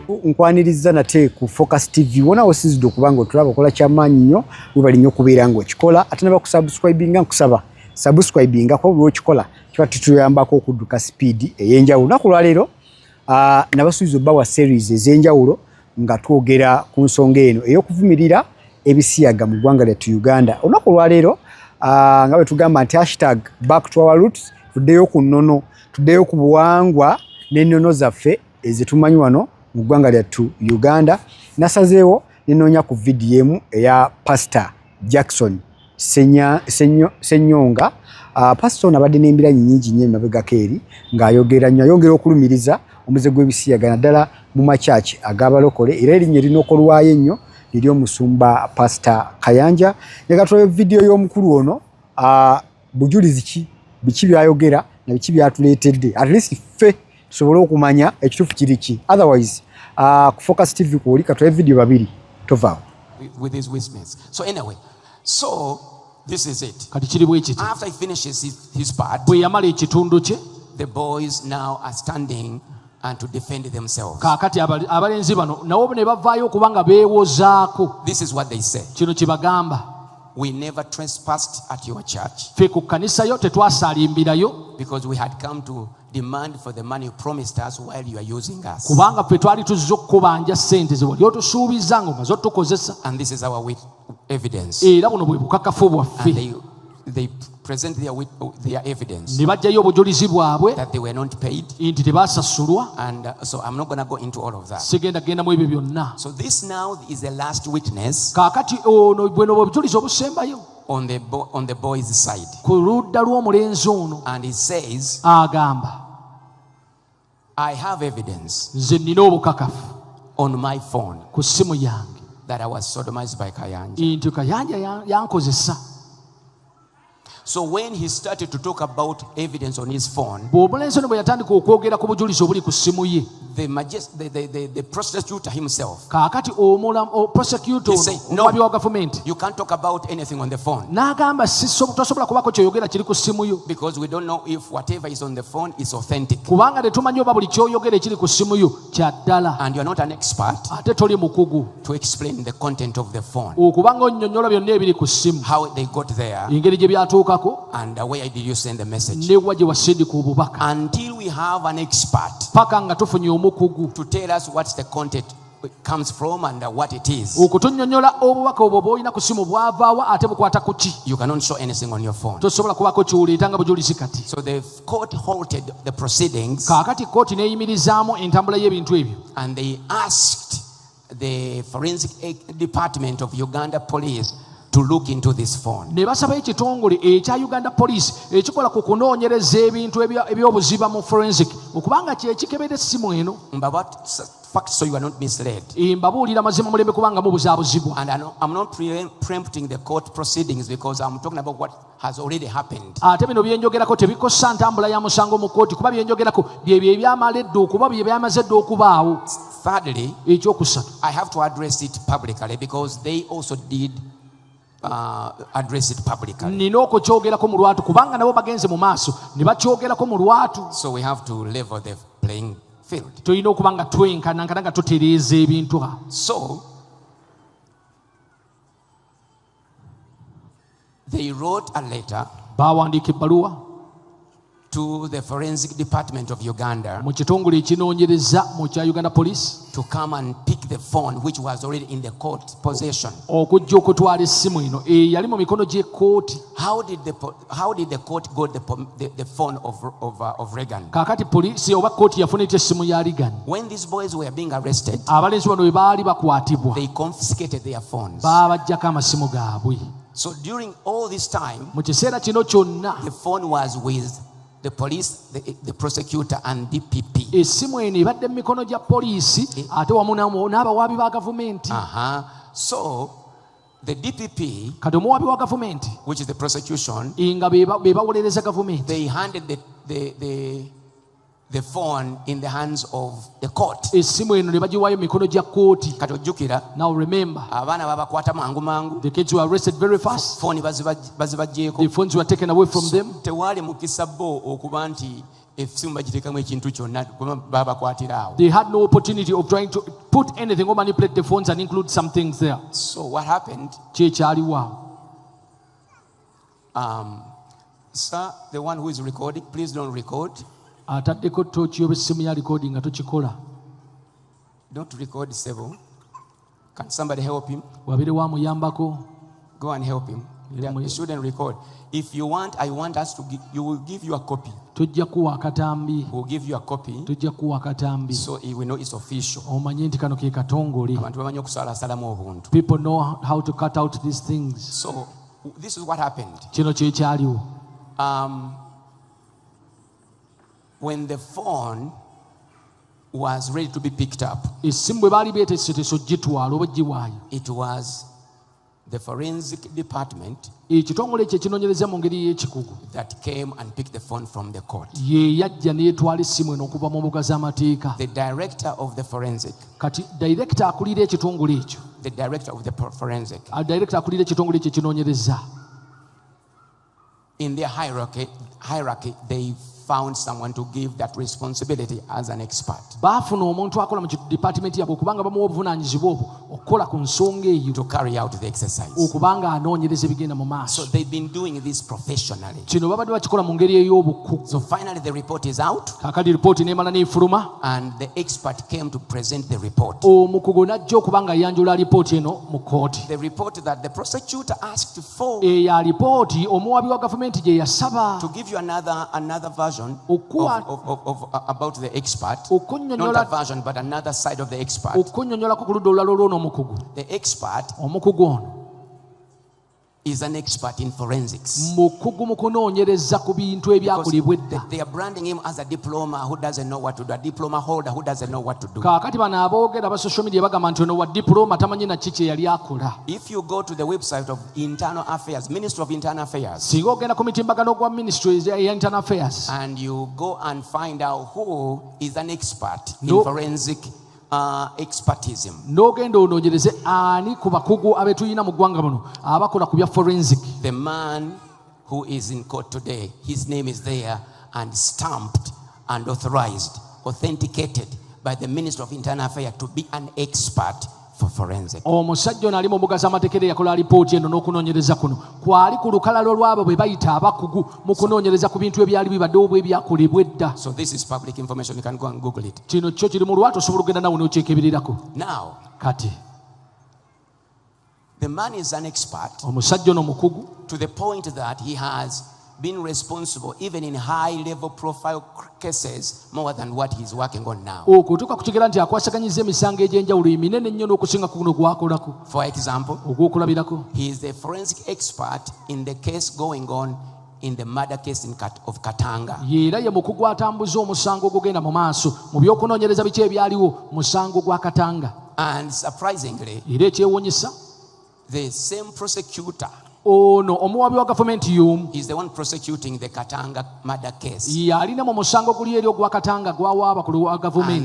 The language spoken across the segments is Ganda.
nkwaniriza nate ku Focus TV wona osizidde okubanga otulaba okola kyamaanyi nnyo webali nnyo okubeera ng'okikola ate ne bakusubscribinga nkusaba subscribinga ko lw'okikola kiba kituyambako okudduka speed ey'enjawulo. Lunaku lwaleero nabasuubiza obbawa series ez'enjawulo nga twogera ku nsonga eno ey'okuvumirira ebisiyaga mu ggwanga lyattu Uganda. Olunaku lwaleero nga bwe tugamba nti #back to our roots, tuddeyo ku nnono, tuddeyo ku buwangwa n'ennono zaffe ezitumanyi wano mu ggwanga lyattu Uganda. Nasazeewo nenoonya ku VDM eya Pastor Jackson Senyonga. Pastor ono abadde n'embiranye nnyingi nnyo emabegako eri ng'ayogera nnyo, ayongera okulumiriza omuze gw'ebisiyaga naddala mu makyaki ag'abalokole, era erinnya erinookolwayo ennyo liri omusumba Pastor Kayanja. Njagala tulabe vidiyo y'omukulu ono bujulizi biki byayogera na biki byatuleetedde, at least ffe tusobole okumanya ekituufu kiri ki. Otherwise ku Focus TV kuoli katulabe vidiyo babiri tovaawo. With his witness. So anyway, so this is it. After he finishes his part, the boys now are standing and to defend themselves. This is what they say. We never trespassed at your church because we had come to demand for the money you promised us while you are using us. And this is our evidence. And they present their evidence that they were not paid. And so I'm not going to go into all of that. So this now is the last witness on the boys' side. And he says, I have evidence on my phone that I was sodomized by Kayanja. So when he started to talk about evidence on his phone, the prosecutor himself, he said, no, you can't talk about anything on the phone because we don't know if whatever is on the phone is authentic. And you're not an expert to explain the content of the phone, how they got there, and where did you send the message. Until we have an expert to tell us what the content comes from and what it is, you cannot show anything on your phone. So the court halted the proceedings and they asked the forensic department of Uganda Police to look into this phone. But what fact, so you are not misled? And I'm not preempting the court proceedings because I'm talking about what has already happened. Thirdly, I have to address it publicly because they also did address it publicly. So we have to level the playing field. So they wrote a letter to the forensic department of Uganda to come and pick the phone which was already in the court possession. How did the court got the phone of Reagan? When these boys were being arrested, they confiscated their phones. So during all this time, the phone was with the police, the prosecutor, and DPP. So the DPP, which is the prosecution, they handed the phone in the hands of the court. Now remember, the kids were arrested very fast. The phones were taken away from them. They had no opportunity of trying to put anything or manipulate the phones and include some things there. So what happened? Sir, the one who is recording, please don't record. Don't record Sebo. Can somebody help him? Go and help him. You shouldn't record. If you want, I want us to give, you will give you a copy. We'll give you a copy. So we know it's official. People know how to cut out these things. So this is what happened. When the phone was ready to be picked up, it was the forensic department that came and picked the phone from the court. The director of the forensic, in their hierarchy, they found someone to give that responsibility as an expert. To carry out the exercise. So they've been doing this professionally. So finally the report is out. And the expert came to present the report. The report that the prosecutor asked for. To give you another version about the expert. Not a version, but another side of the expert. The expert is an expert in forensics. They are branding him as a diploma who doesn't know what to do, a diploma holder who doesn't know what to do. If you go to the website of Internal Affairs, Ministry of Internal Affairs, and you go and find out who is an expert in forensic expertism. The man who is in court today, his name is there and stamped and authorized, authenticated by the Ministry of Internal Affairs to be an expert for forensic. So this is public information, you can go and Google it. Now, the man is an expert to the point that he has been responsible even in high level profile cases more than what he's working on now. For example, he is the forensic expert in the case going on in the murder case of Katanga. And surprisingly, the same prosecutor is the one prosecuting the Katanga murder case. And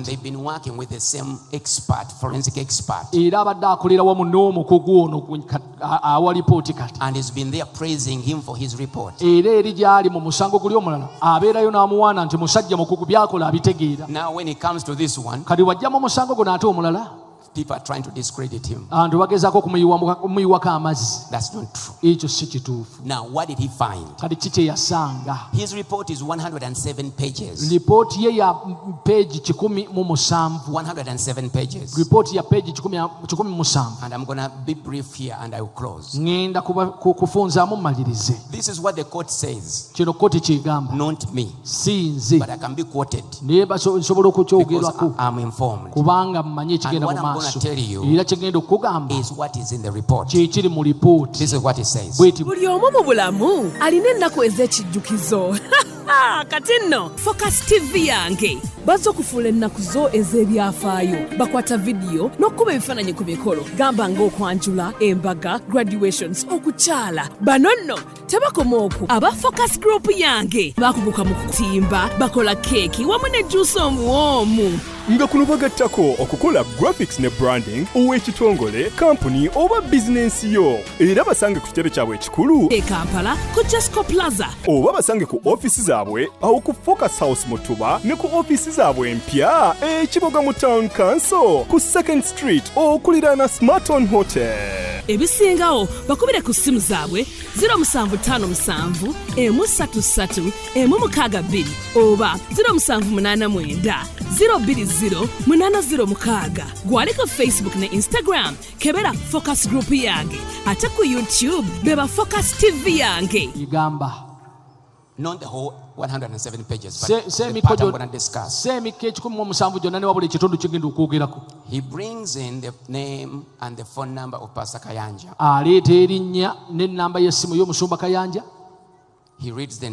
they've been working with the same expert, forensic expert. And he's been there praising him for his report. Now when it comes to this one, people are trying to discredit him. That's not true. Now, what did he find? His report is 107 pages. 107 pages. And I'm going to be brief here and I will close. This is what the court says. Not me. But I can be quoted. Because I'm informed. And what I'm going to tell you is what is in the report. This is what it says. Buli omu mu bulamu alina ennaku ez'ekijjukizo. Kati nno Focus TV yange bazza okufuula ennaku zo ez'ebyafaayo bakwata vidiyo n'okkuba ebifaananyi ku mikolo gamba ng'okwanjula embaga graduations okukyala bano nno tebakoma okwo aba focus group yange bakuguka mu kutimba bakola keeki wamu ne juice omuwoomu nga kuno bagattako okukola graphics ne branding ow'ekitongole kampuni oba bizinensi yo era basange ku kitebe kyabwe ekikulu e Kampala ku Jesco Plaza oba basange ku ofisi zaabwe awo ku Focus House Mutuba ne ku ofisi zaabwe empya ekiboga mu Town Council ku 2nd Street okuliraana Smarton Hotel. Ebisingawo bakubire ku simu zaabwe 0757 133 162 oba 0789 020 gwali ku Facebook ne Instagram kebera Focus Group yange ate ku YouTube beba Focus TV yange igamba not the whole 107 pages, but the part I'm going to discuss. He brings in the name and the phone number of Pastor Kayanja. He reads the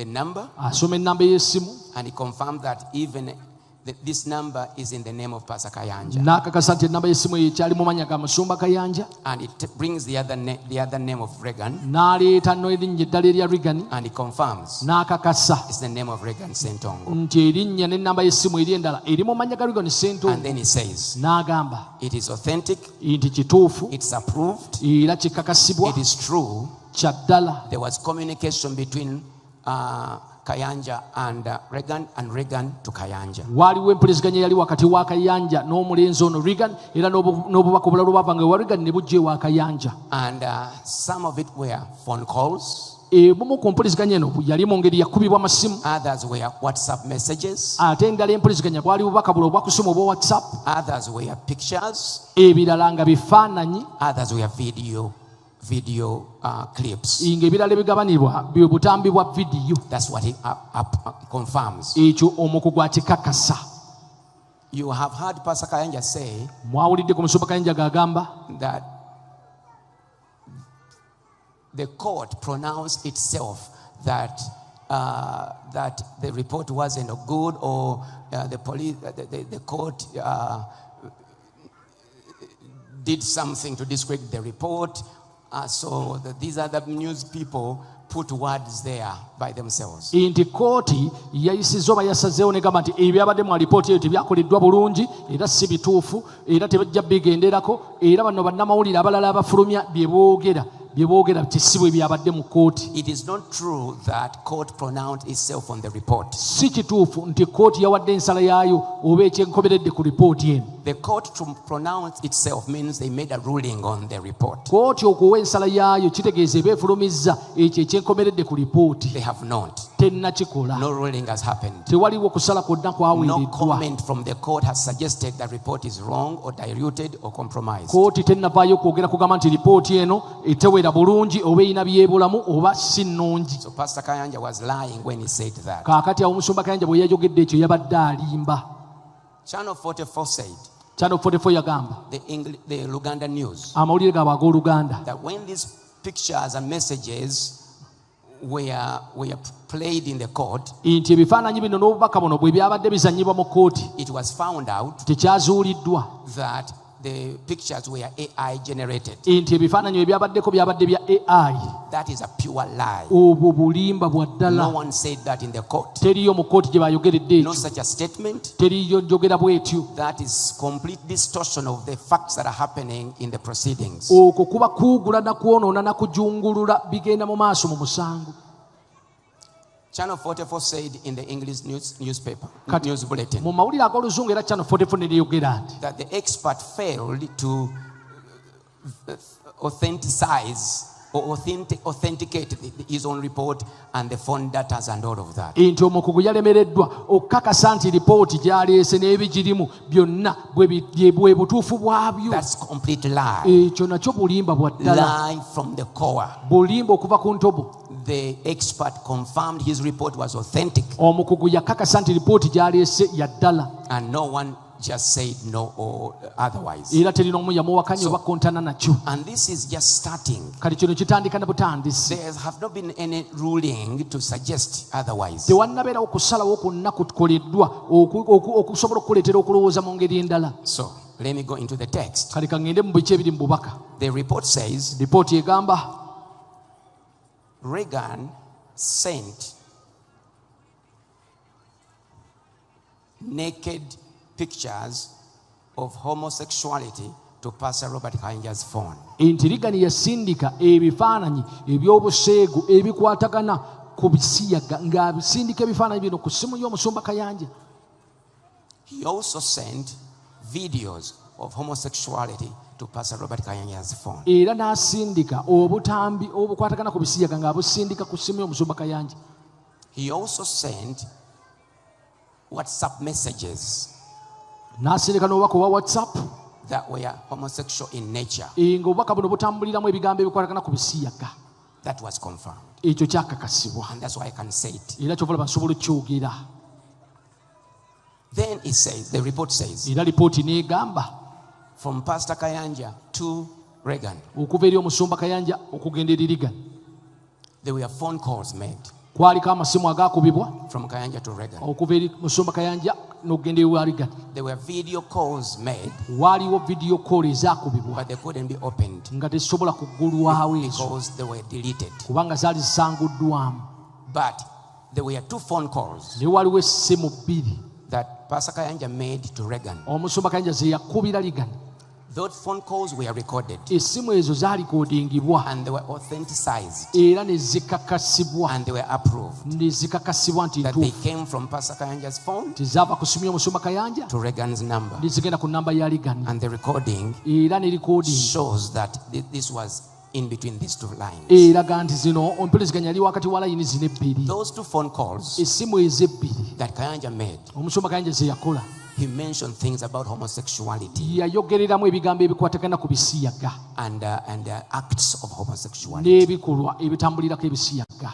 number and he confirms that even this number is in the name of Pastor Kayanja. And it brings the other name of Regan. And he confirms it's the name of Regan Sentongo. And then he says it is authentic, it's approved, it is true. There was communication between Kayanja and Regan to Kayanja. Waliwo empuliziganya yali wakati wa Kayanja n'omulenzi ono Regan era n'obubaka obulala obwavanga wa Regan ne bujje wa Kayanja. And some of it were phone calls. Bumu ku mpuliziganya eno yali mu ngeri yakubibwa amasimu. Others were WhatsApp messages. Ate endala empuliziganya bwali bubaka bulala obwa kusimu obwa WhatsApp. Others were pictures. Ebirala nga bifaananyi. Others were video clips. Ebirala bigabanibwa bwe butambi bwa video. That's what he confirms. Ekyo omukugu akikakasa. You have heard Pastor Kayanja say mwawulidde ku musumba Kayanja gagamba that the court pronounced itself that the report wasn't good, or the court did something to discredit the report. So these other news people put words there by themselves. Inti koti yayisizo bayasazeewo ne gamba nti ebyabadde mu alipooti eyo tebyakoleddwa bulungi era si bituufu era tebajja bigenderako era bano bannamawulire abalala abafulumya bye boogera kisibwe byabadde mu kooti. It is not true that court pronounced itself on the report. Si kituufu nti kooti yawadde ensala yaayo oba ekyenkomeredde ku lipooti eno. The court to pronounce itself means they made a ruling on the report. Kooti okuwa ensala yaayo kitegeeza beefulumizza ekyo ekyenkomeredde ku lipooti. They have not. Tennakikola. No ruling has happened. Tewaliwo kusala kwonna kwaweereddwa. No comment from the court has suggested the report is wrong or diluted or compromised. Kooti tennavaayo kwogera kugamba nti lipooti eno etewera bulungi oba erina byebulamu oba si nnungi. So Pastor Kayanja was lying when he said that. Kaakati awo omusumba Kayanja bwe yayogedde ekyo yabadde alimba. Channel 44 said, Channel 44 yagamba, the Luganda News, amawulire gaabwe ag'Oluganda, that when these pictures and messages were played in the court, nti ebifaananyi bino n'obubaka buno bwe byabadde bizannyibwa mu kooti, it was found out tekyazuuliddwa that the pictures were AI generated. Nti ebifaananyi ebyabaddeko byabadde bya AI. That is a pure lie. Obwo bulimba bwa ddala. No one said that in the court. Teriyo mu kooti gye bayogeredde ekyo. No such a statement. Teriyo njogera bw'etyo. That is complete distortion of the facts that are happening in the proceedings. Okwo kuba kuugula na kwonoona na kujungulula bigenda mu maaso mu musango. Channel 44 said in the English newspaper, news bulletin, mu mawulire ag'Oluzungu era Channel 44 ne lyogera nti that the expert failed to authenticate his own report and the phone data and all of that. Nti omukugu yalemereddwa okukakasa nti lipooti gy'aleese n'ebigirimu byonna bwe butuufu bwabyo. That's complete lie. Ekyo nakyo bulimba bwa ddala. Lie from the core. Bulimba okuva ku ntobo. The expert confirmed his report was authentic. Omukugu yakakasa nti lipooti gy'aleese ya ddala. And no one just said no or otherwise. And this is just starting. There have not been any ruling to suggest otherwise. So let me go into the text. The report says Reagan sent naked pictures of homosexuality to Pastor Robert Kayanja's phone. Intirigani yasindika ebifaananyi ebyobuseegu ebikwatagana ku bisiyaga ng'abisindika ebifaananyi bino ku ssimu y'omusumba Kayanja. He also sent videos of homosexuality to Pastor Robert Kayanja's phone. Era n'asindika obutambi obukwatagana ku bisiyaga ng'abusindika ku ssimu y'omusumba Kayanja. He also sent WhatsApp messages n'asindika n'obubaka obwa WhatsApp that were homosexual in nature. Ng'obubaka buno butambuliramu ebigambo ebikwatagana ku bisiyaga. That was confirmed. Ekyo kyakakasibwa. And that's why I can say it. Era kyova laba nsobola okyogera. Then it says, the report says, era lipooti n'egamba from Pastor Kayanja to Reagan, okuva eri omusumba Kayanja okugenda eri Reagan, there were phone calls made kwaliko amasimu agakubibwa from Kayanja to Reagan. okuva eri musumba Kayanja n'okugenda eri Reagan. There were video calls made, waaliwo video call ezakubibwa but they couldn't be opened nga tezisobola kuggulwawo ezo because they were deleted. kubanga zaali zisanguddwamu. But there were two phone calls ne waliwo essimu bbiri that Pastor Kayanja made to Reagan. omusumba Kayanja ze yakubira Reagan. Those phone calls were recorded essimu ezo zaalikodingibwa and they were authenticized era ne zikakasibwa and they were approved ne zikakasibwa nti that they ntuufu came from Pastor Kayanja's phone tezaava ku ssimu y'omusumba Kayanja to Reagan's number. ne zigenda ku namba ya Reagan. And the recording Era ne recording shows that this was in between these two lines. eraga nti zino empuliziganya yali wakati wa layini zino ebbiri. Those two phone calls essimu ezo ebbiri that Kayanja made, omusumba Kayanja ze yakola, he mentioned things about homosexuality yayogereramu ebigambo ebikwatagana ku bisiyaga and acts of homosexuality. n'ebikolwa ebitambulirako ebisiyaga.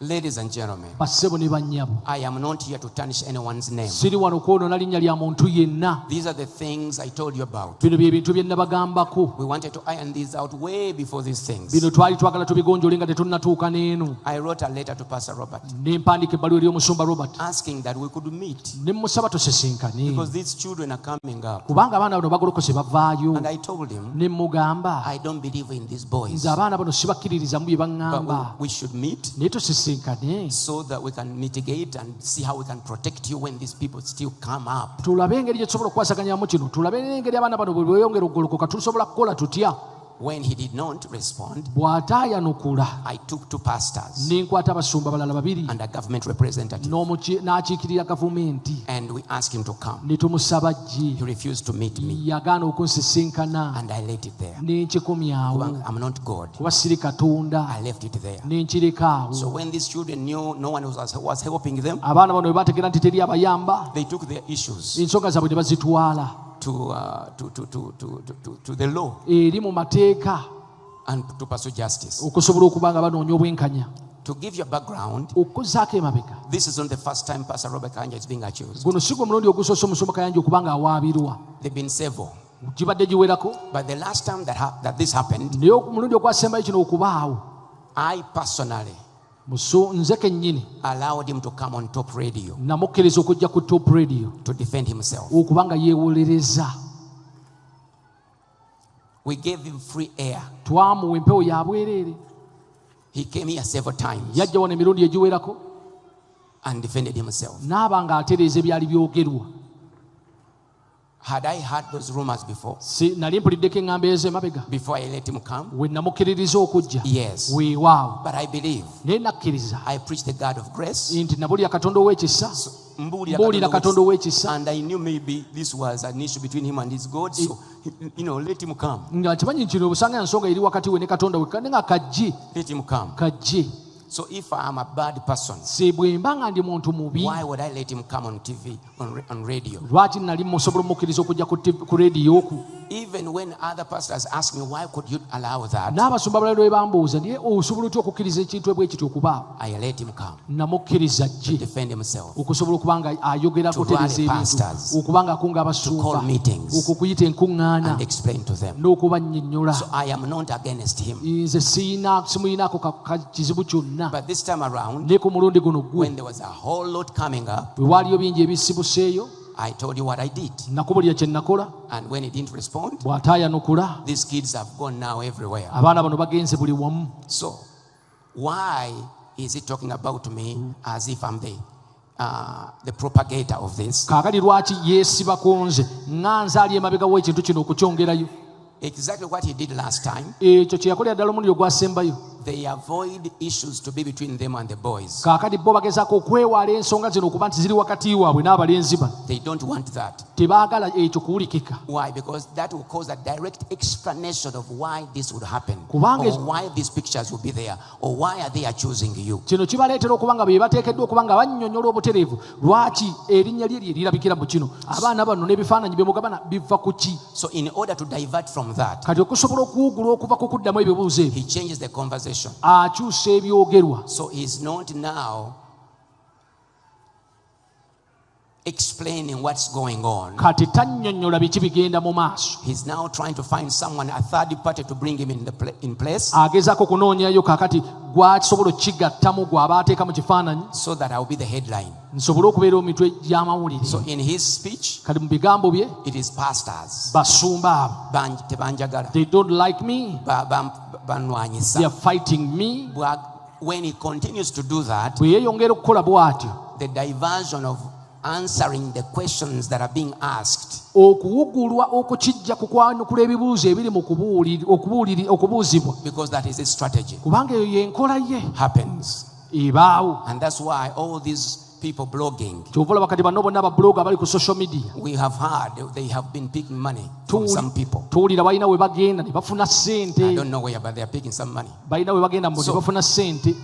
Ladies and gentlemen, bassebo ne bannyabo, I am not here to tarnish anyone's name. siri wano kwonoona linnya lya muntu yenna. These are the things I told you about. Bino bye bintu bye nabagambako. We wanted to iron these out way before these things. Bino twali twagala tubigonjole nga tetunnatuuka n'eno. I wrote a letter to Pastor Robert Ne mpandiika ebbaluwa eri omusumba Robert asking that we could meet ne musaba tusisinkane because these children are coming up. kubanga abaana bano bagolokose bavaayo. And I told him, Ne mugamba I don't believe in these boys, nze abaana bano sibakkiririzamu bye but baŋŋamba, we should meet naye tusisinkane so that we can mitigate and see how we can protect you when these people still come up. tulabe engeri gye tusobola okukwasaganyamu kino, tulabe n'engeri abaana bano bwe bweyongera okugolokoka tusobola kukola tutya. When he did not respond, bw'ataayanukula I took two pastors ne nkwata abasumba balala babiri and a government representative n'akiikirira gavumenti and we asked him to come. ne tumusaba jje. He refused to meet me Yagaana okunsisinkana and I let it there. ne nkikomyawo I'm not God. kuba siri Katonda, I left it there. ne nkireka So awo. when these children knew no one was helping them, Abaana bano bwe baategeera nti teri abayamba, they took their issues ensonga zaabwe ne bazitwala to the law eri mu mateeka and to pursue justice. okusobola okuba nga banoonya obwenkanya. To give you a background, Okuzzaako emabega, this is not the first time Pastor Robert Kayanja is being accused. guno si gwe mulundi ogusoose omusumba Kayanja okuba nga awaabirwa. There have been several. Gibadde giwerako, But the last time that this happened, naye omulundi ogwasembayo kino okubaawo, I personally nze kennyini allowed him to come on top radio namukkiriza okujja ku top radio to defend himself. okuba nga yeewolereza. We gave him free air. Twamuwa empewo ya bwereere. He came here several times Yajja wano emirundi egiwerako and defended himself. n'aba nga atereeza ebyali byogerwa. Had I heard those rumors before Nali mpuliddeko eŋŋamba ezo emabega I let him come? we namukkiririza okujja? Yes. Weewaawo, But I believe naye nakkiriza I preached the God of grace. nti nabulira Katonda ow'ekisa, mbuulira Katonda ow'ekisa, And I knew maybe this was an issue between him and his God. So, let him come. nga nkimanyi nti obusanga ensonga eri wakati we ne Katonda we, kandi nga kajje Let him come. kajje. So if I am a bad person, Si bwe mba nga ndi muntu mubi, why would I let him come on TV, on radio? lwaki nali musobola omukkiriza okujja ku rediyo ku? Even when other pastors ask me, why could you allow that? N'abasumba abalala bwe bambuuza naye osobola otya okukkiriza ekintu bwe kityo okubaawo. I let him come. Namukkiriza ajje. Defend himself. Okusobola okubanga ayogera kutereza ebintu. Okubanga akunga abasumba. Okukuyita enkuŋŋaana. And explain to them. N'okubannyonnyola. So I am not against him. Nze simuyinaako kizibu kyonna. But this time around, ne ku mulundi guno gwe, when there was a whole lot coming up, bwe waaliyo bingi ebisibuseeyo, I told you what I did. nakubulira kye nakola. And when he didn't respond, bw'ataayanukula, these kids have gone now everywhere. abaana bano bagenze buli wamu. So why is he talking about me as if I'm the propagator of this? Kaakati lwaki yeesibako nze nga nze ali emabega w'ekintu kino okukyongerayo? Exactly what he did last time. Ekyo kye yakolera ddala omulundi ogwasembayo. They avoid issues to be between them and the boys. Kaakati bo bagezaako okwewaala ensonga zino okuba nti ziri wakati waabwe n'abalenzi bano. They don't want that. Tebaagala ekyo kuwulikika. Why? Because that will cause a direct explanation of why this would happen, Kubanga or why these pictures will be there, or why are they choosing you. Kino kibaleetera okuba nga be bateekeddwa okuba nga bannyonnyola obutereevu lwaki erinnya lye lirabikira mu kino. Abaana bano n'ebifaananyi bye mugabana biva ku ki? So in order to divert from that, kati okusobola okuwugula okuva ku kuddamu ebibuuzo ebyo, he changes the conversation. akyusa ebyogerwa. So he's not now explaining what's going on. Kati tannyonnyola biki bigenda mu maaso. He's now trying to find someone, a third party, to bring him in place. Agezaako kunoonyayo kaakati gwakisobola okkigattamu gw'aba ateeka mu kifaananyi, so that I will be the headline. nsobole okubeera mu mitwe gy'amawulire. So in his speech, kati mu bigambo bye, it is pastors. basumba abo, Tebanjagala. they don't like me, Banwanyisa. they are fighting me. When he continues to do that, bwe yeeyongera okukola bw'atyo, the diversion of answering the questions that are being asked, okuwugulwa okukijja ku kwanukula ebibuuzo ebiri mu okubuuzibwa, because that is his strategy, kubanga eyo y'enkola ye, happens. ebaawo. And that's why all these people blogging, kyova olaba kati bano bonna ababulooga abali ku social media, we have heard they have been picking money from some people. tuwulira balina we bagenda ne bafuna ssente. I don't know where, but they are picking some money. balina we bagenda mbu ne bafuna ssente.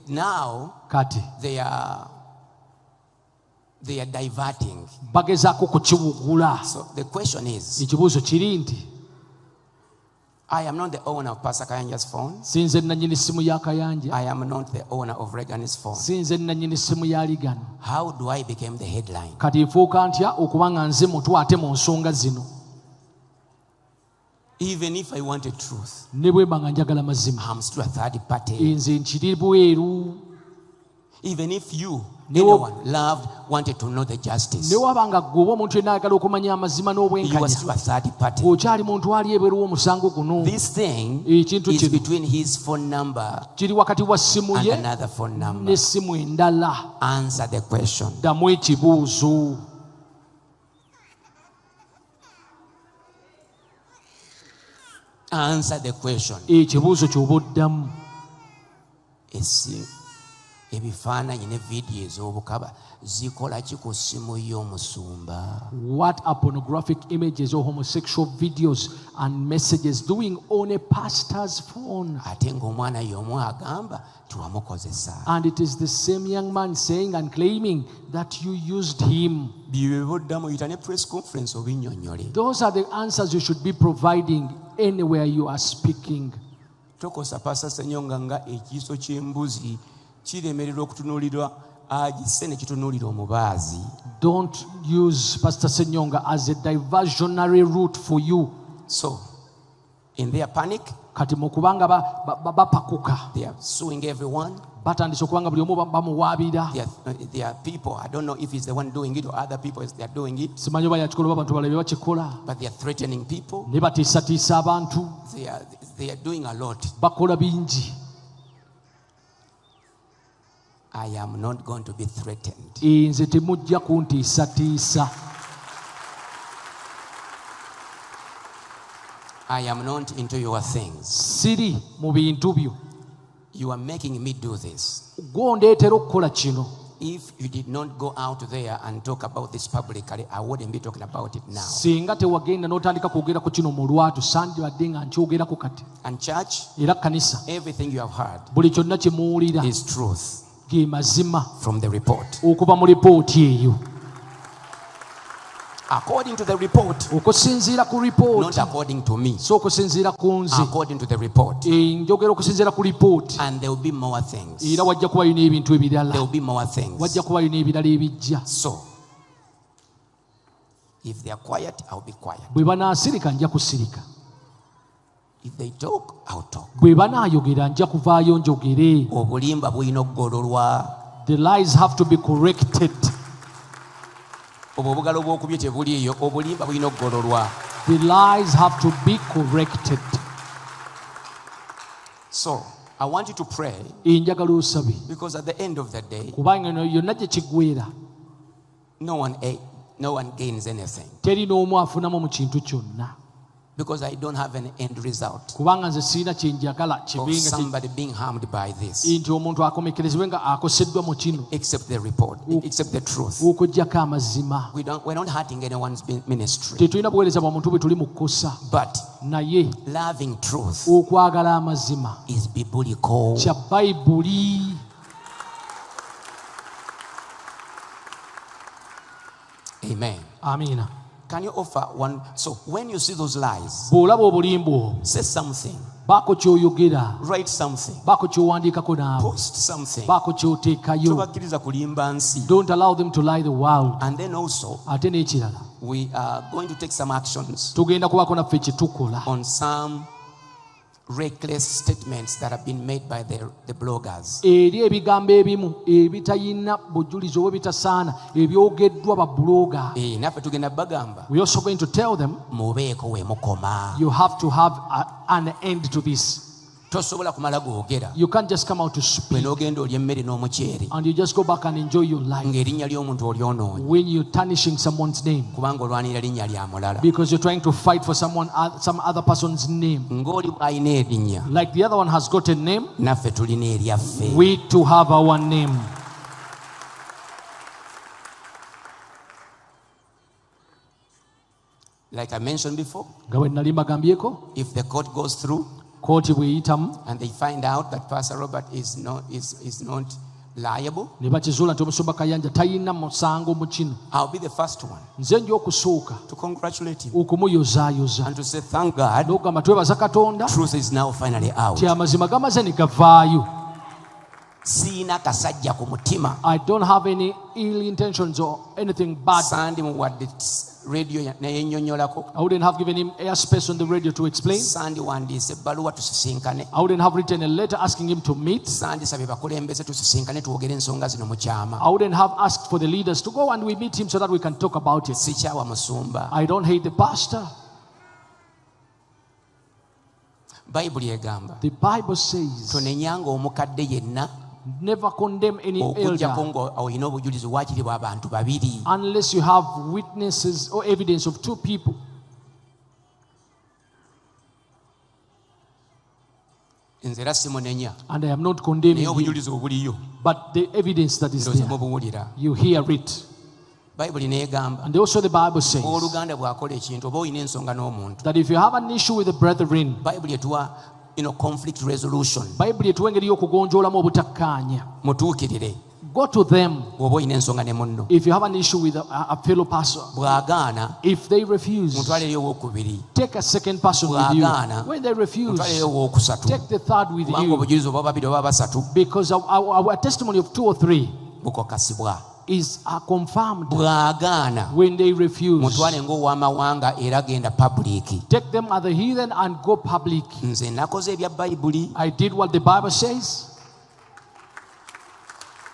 Now kati they are diverting. bagezaako kukiwugula. So the question is, ekibuuzo kiri nti, I am not the owner of Pastor Kayanja's phone. sinze nannyini ssimu ya Kayanja, I am not the owner of Regan's phone. sinze nannyini ssimu ya Ligano. How do I become the headline? Kati nfuuka ntya okuba nga nze mutu ate mu nsonga zino? Even if I wanted truth, ne bwe mba nga njagala mazima, I'm still a third party. nze nkiri bweru. Even if you, anyone loved, wanted to know the justice, ne waba nga ggwe oba omuntu yenna ayagala okumanya amazima you are n'obwenkanya, still a third party. okyali muntu ali ebweru w'omusango guno. This thing ekintu is kino between his phone number kiri wakati wa ssimu and ye another phone number. n'essimu endala. Answer the question. Ddamu ekibuuzo. Answer the question. Ekibuuzo ky'oba oddamu. Ebifaananyi ne vidiyo ez'obukaba zikola ki ku ssimu y'omusumba? What are pornographic images or homosexual videos and messages doing on a pastor's phone? Ate ng'omwana y'omu agamba tiwamukozesa. And it is the same young man saying and claiming that you used him. Bye boddamu yita ne press conference obinnyonnyole. Those are the answers you should be providing anywhere you are speaking. Tokosa Pastor Ssenyonga nga ekiiso ky'embuzi kiremererwa okutunuulirwa agisse ne kitunuulira omubaazi. Don't use Pastor Ssenyonga as a diversionary route for you. So, in their panic, kati mu kubanga bapakuka, they are suing everyone. batandise okubanga buli omu bamuwaabira. There are people, I don't know if he's the one doing it or other people they are doing it. Simanyi oba yakikola oba abantu balala bakikola. But they are threatening people. Ne batiisatiisa abantu. They are doing a lot. Bakola bingi. I am not going to be threatened. Nze temujja kuntiisatiisa. I am not into your things. Siri mu bintu byo. You are making me do this. Gw'ondeetera okukola kino. If you did not go out there and talk about this publicly, I wouldn't be talking about it now. Singa tewagenda n'otandika kwogera ku kino mu lwatu, sandibadde nga nkyogerako kati. And church, era kanisa, everything you have heard buli kyonna kye muwulira is truth. Ge mazima From the report. okuva mu lipooti eyo. according to the report, okusinziira ku report, not according to me, so okusinziira ku nze, according to the report. njogera okusinziira ku report. And there will be more things. Era wajja kubayo n'ebintu ebirala, There will be more things. wajja kubayo n'ebirala ebijja. So if they are quiet, I'll be quiet. Bwe banaasirika nja kusirika, If they talk, I'll talk. bwe banaayogera nja kuvaayo njogere. Obulimba bulina okugololwa. The lies have to be corrected. Obwo obugalo bw'okubye tebuliiyo, obulimba bulina okugololwa. The lies have to be corrected. So I want you to pray, Njagala osabe, because at the end of the day, kubanga yonna gye kiggweera, no one gains anything, teri n'omu afunamu mu kintu kyonna. because I don't have an end result Kubanga nze sirina kye njagala of kibenga somebody being harmed by this, nti omuntu akomekerezebwe nga akoseddwa mu kino, except the report, except the truth. okuggyako amazima. We're not hurting anyone's ministry, Tetulina buweereza bwa muntu bwe tuli mu kukosa, but naye loving truth okwagala amazima is biblical. kya Bayibuli. Amen. Amiina. Can you offer one? So when you see those lies, Bw'olaba obulimba obwo, say something, baako ky'oyogera, write something, baako ky'owandiikako naawe, post something. baako ky'oteekayo. Tobakkiriza kulimba nsi. Don't allow them to lie the world. And then also, Ate n'ekirala, we are going to take some actions tugenda kubaako naffe kye tukola on some reckless statements that have been made by the bloggers. eri ebigambo ebimu ebitayina bujulizi oba bitasaana ebyogeddwa ba blogger. Naffe tugenda bagamba, We also going to tell them mubeeko we mukoma. you have to have an end to this. Tosobola kumala googera You can't just come out to bwe speak n'ogenda olya emmere n'omuceeri and you just go back and enjoy your life ng'erinnya ly'omuntu olyonoonye, when you're tarnishing someone's name kubanga olwanira linnya lya mulala, because you're trying to fight for some other person's name. ng'oli bw'alina erinnya, Like the other one has got a name, naffe tulina eryaffe. we too have our name. Like I mentioned before, Nga bwe nali mbagambyeko, if the court goes through kooti bw'eyitamu and they find out that Pastor Robert is not liable, ne bakizuula nti omusumba Kayanja talina musango mu kino, I'll be the first one nze nja okusooka to congratulate him okumuyozaayoza and to say thank God, n'okugamba twebaza Katonda truth is now finally out. ti amazima gamaze ne gavaayo. Siina kasajja ku mutima. I don't have any ill intentions or anything bad. Sandi muwadde radio neyennyonnyolako. I wouldn't have given him airspace on the radio to explain. Sandi wandiise ebbaluwa tusisinkane. I wouldn't have written a letter asking him to meet. Sandi sabye bakulembeze tusisinkane twogere ensonga zino mu kyama. I wouldn't have asked for the leaders to go and we meet him so that we can talk about it. Sikyawa musumba. I don't hate the pastor. Bayibuli egamba The Bible says, tonenyanga omukadde yenna never condemn any okuggyako elder nga olina obujulizi waakiri bw'abantu babiri. unless you have witnesses or evidence of two people. Nze era simunenya And I am not naye condemning him, obujulizi obuliyo but the evidence that is ndowooza there, mubuwulira. you hear it. Bayibuli neegamba And also the Bible says owooluganda bw'akola ekintu oba olina ensonga n'omuntu, that if you have an issue with the brethren, bayibuli etuwa conflict resolution. Bayibuli etuwa engeri y'okugonjoolamu obutakkaanya. Mutuukirire Go to them bw'oba olina ensonga ne munno. if you have an issue with a fellow person. Bw'agaana If they refuse, mutwaleyo owookubiri, take a second person with you. Bw'agaana, When they refuse, mutwaleyo owookusatu, take the third with kubanga you. obujulizi oba babiri oba basatu Because our testimony of 2 or 3 bukokasibwa. is confirmed. Bw'agaana When they refuse, mutwale ng'ow'amawanga era genda public. take them as the heathen and go public. Nze nakoze ebya bayibuli, I did what the Bible says.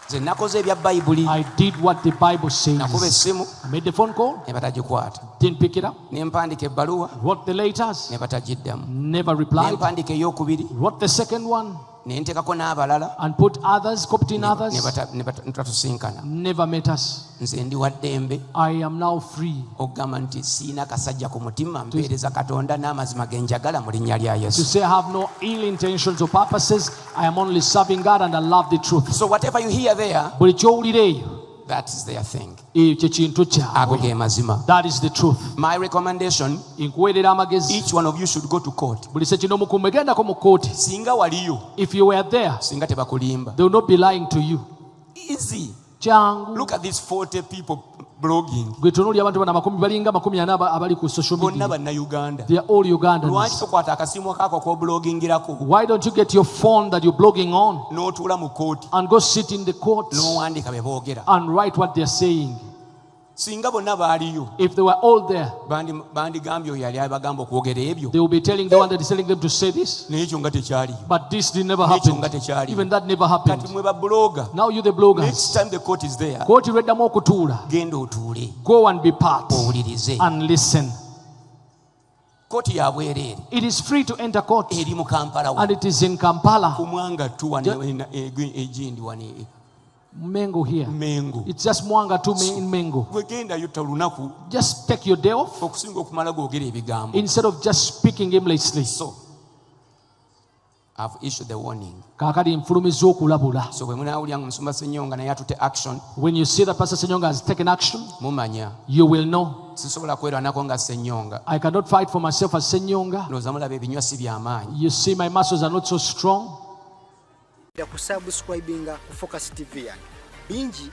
nze nakoze ebya bayibuli. I did what the Bible Nakuba says. essimu I made the phone call, ne batagikwata, didn't pick it up, ne mpandika ebbaluwa wrote the letters, ne batagiddamu, never ne replied, mpandika ey'okubiri wrote the second one, ne nteekako n'abalala and put others, copied in ne others, tatusinkana. never met us. Nze ndi wa ddembe I am now free okugamba nti siina kasajja ku mutima, mpeereza Katonda n'amazima ge njagala mu linnya lya to Yesu. say I have no ill intentions or purposes. I am only serving God and I love the truth. So whatever you hear there, Buli ky'owulira eyo, that is their thing. ekyo kintu Ago kyabwe. ge mazima. That is the truth. My recommendation, Nkuweerera amagezi, each one of you should go to court. buli sekino mukuume gendako mu kkooti. Singa waliyo, If you were there, singa tebakulimba. they will not be lying to you. Easy. Kyangu. Look at these 40 people blogging. Gwetonuli abantu bana makumi balinga 40 abali ku social media. Bonna banna Uganda. They are all Ugandans. Lwaki tokwata akasimu kako ko bloggingirako? Why don't you get your phone that you're blogging on? N'otuula mu kooti. And go sit in the court. N'owandiika bye boogera. And write what they're saying. Singa bonna baaliyo. If they were all there, bandigambye oyo yali abagamba okwogera ebyo. They will be telling the one that is telling them to say this. Naye ekyo nga tekyaliyo. But this did never happen. Even that never happened. Kati mwe ba blogger. Now you the bloggers. Next time the court is there. Court reddamu okutuula. Genda otuule. Go and be part. Owulirize. And listen. Kooti ya bwereere. It is free to enter court. Eri mu Kampala. And it is in Kampala. Ku Mwanga tu egindi wani. Mengo here. Mengo. It's just Mwanga tu in Mengo. Just take your day off instead of just speaking aimlessly. So I've issued the warning. So when you see that Pastor Senyonga has taken action, you will know. I cannot fight for myself as Senyonga. You see my muscles are not so strong. Kusubscribinga ku Focus TV yani bingi